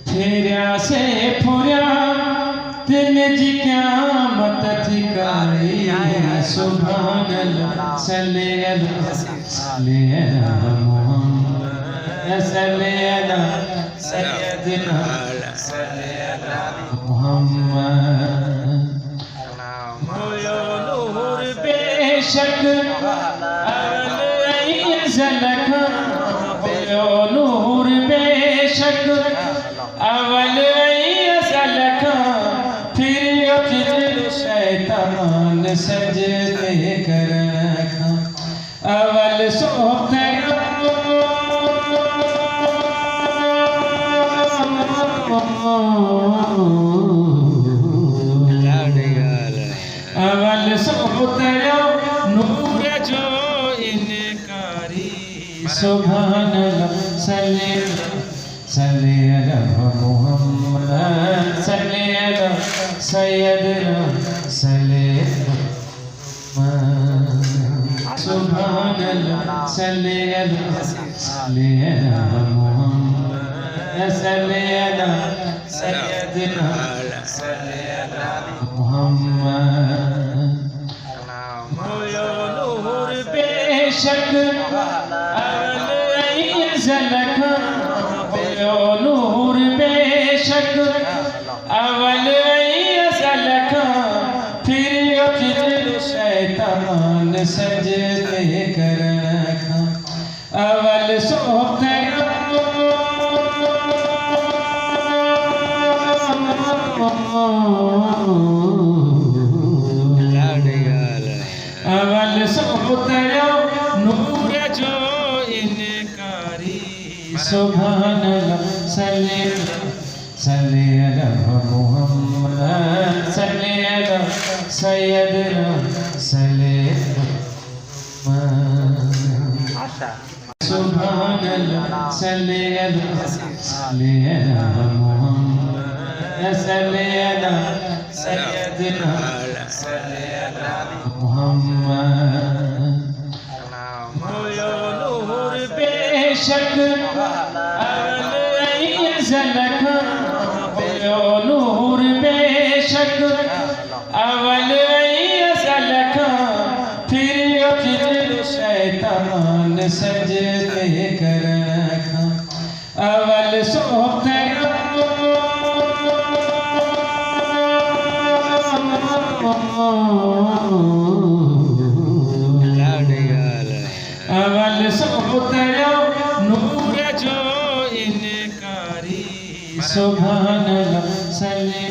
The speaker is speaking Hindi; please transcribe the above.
फेरिया से फुरिया तिन जी क़यामत थी कारी सुभान अल्लाह सल्ले अला मुहम्मद सल्ले अला सय्यदना सल्ले अला मुहम्मद होयो नूर बेशक अवल झलक होयो नूर बेशक अवल झलक फिर फिर शैतान सजदे कर रखा अवल सोते अवल सोते नूर जो इनकारी सुभान अल्लाह सल्ले अला मुहम्मद सल्ले अला सय्यदना सल्ले सुभान अल्लाह सल्ले अला मुहम्मद सल्ले अला सय्यदना सल्ले अला मुहम्मद होयो नूर बेशक अवल झलक होयो नूर बेशक अवल झलक फिर शैतान सजदे कर रखा अवल सोते अवल सोते नूर जो इनकारी सुभान अल्लाह सल्ले अला मुहम्मद सल्ले अला सय्यदना सल्ले सुभान अल्लाह सल्ले अला मुहम्मद सल्ले अला सय्यदना सल्ले अला मुहम्मद होयो नूर बेशक अवल झलक होयो नूर बेशक अवल झलक फिर शैतान सजदे कर रखा अवल सोते अवल सोते नूर जो इनकारी सुभान अल्लाह सल्ले